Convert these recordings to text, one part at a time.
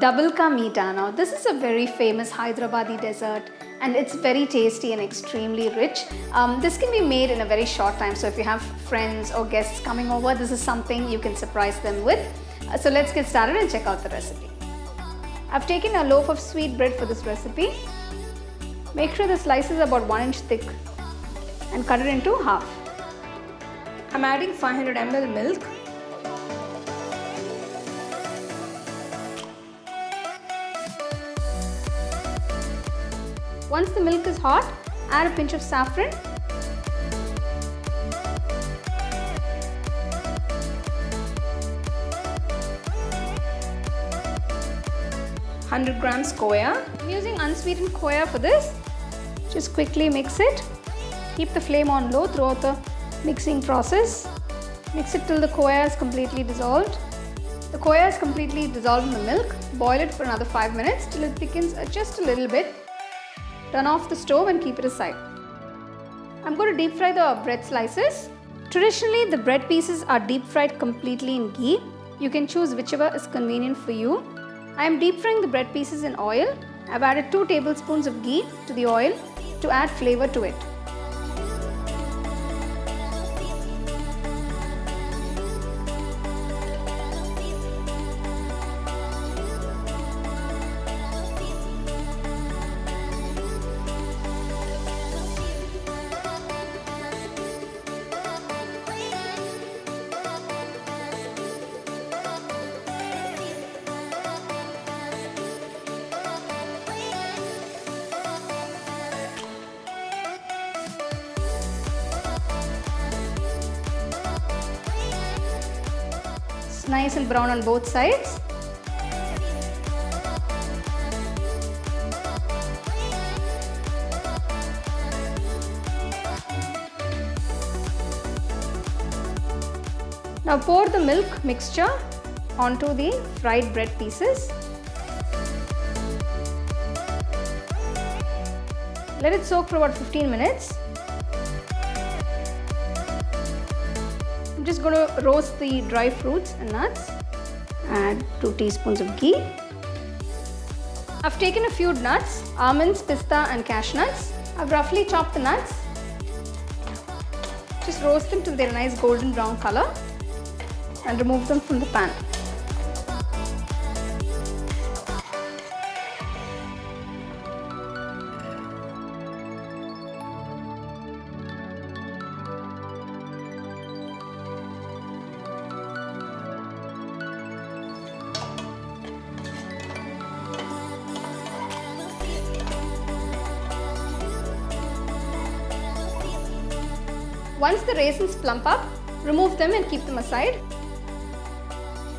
Double Ka Meetha. Now this is a very famous Hyderabadi dessert and it's very tasty and extremely rich. This can be made in a very short time, so if you have friends or guests coming over, this is something you can surprise them with. So let's get started and check out the recipe. I've taken a loaf of sweet bread for this recipe. Make sure the slice is about 1 inch thick and cut it into half. I'm adding 500 ml milk. Once the milk is hot, add a pinch of saffron, (100 grams khoya. I'm using unsweetened khoya for this. Just quickly mix it. Keep the flame on low throughout the mixing process. Mix it till the khoya is completely dissolved. The khoya is completely dissolved in the milk. Boil it for another 5 minutes till it thickens just a little bit. Turn off the stove and keep it aside. I'm going to deep fry the bread slices. Traditionally, the bread pieces are deep fried completely in ghee. You can choose whichever is convenient for you. I am deep frying the bread pieces in oil. I've added 2 tablespoons of ghee to the oil to add flavor to it. Nice and brown on both sides. Now pour the milk mixture onto the fried bread pieces. Let it soak for about 15 minutes. I'm just going to roast the dry fruits and nuts. Add 2 teaspoons of ghee. I've taken a few nuts, almonds, pista and cashew nuts. I've roughly chopped the nuts. Just roast them till they're a nice golden brown color and remove them from the pan. Once the raisins plump up, remove them and keep them aside.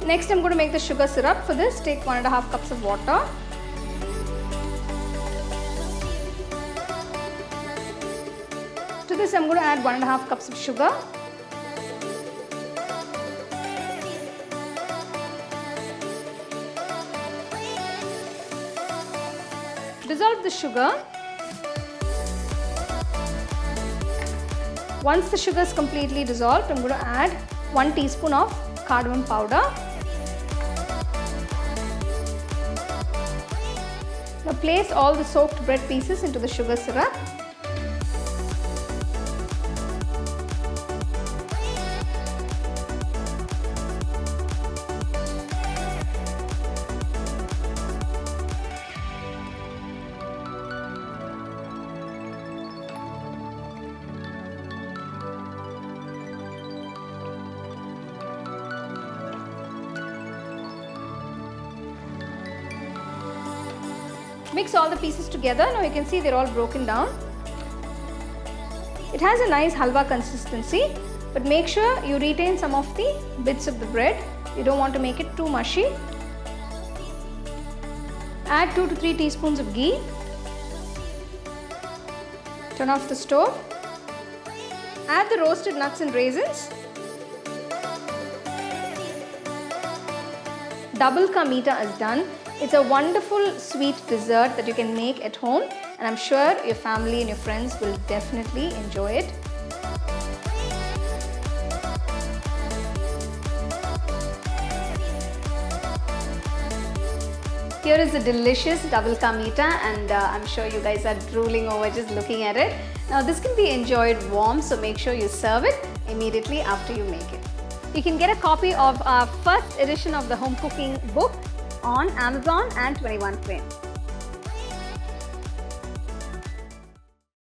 Next, I'm going to make the sugar syrup. For this, take 1.5 cups of water. To this, I'm going to add 1.5 cups of sugar. Dissolve the sugar. Once the sugar is completely dissolved, I'm going to add 1 teaspoon of cardamom powder. Now place all the soaked bread pieces into the sugar syrup. Mix all the pieces together. Now you can see they're all broken down. It has a nice halwa consistency, but make sure you retain some of the bits of the bread. You don't want to make it too mushy. Add 2 to 3 teaspoons of ghee. Turn off the stove. Add the roasted nuts and raisins. Double Ka Meetha is done. It's a wonderful sweet dessert that you can make at home, and I'm sure your family and your friends will definitely enjoy it. Here is the delicious double Ka Meetha, and I'm sure you guys are drooling over just looking at it. Now this can be enjoyed warm, so make sure you serve it immediately after you make it. You can get a copy of our first edition of the home cooking book on Amazon and 21 Frame.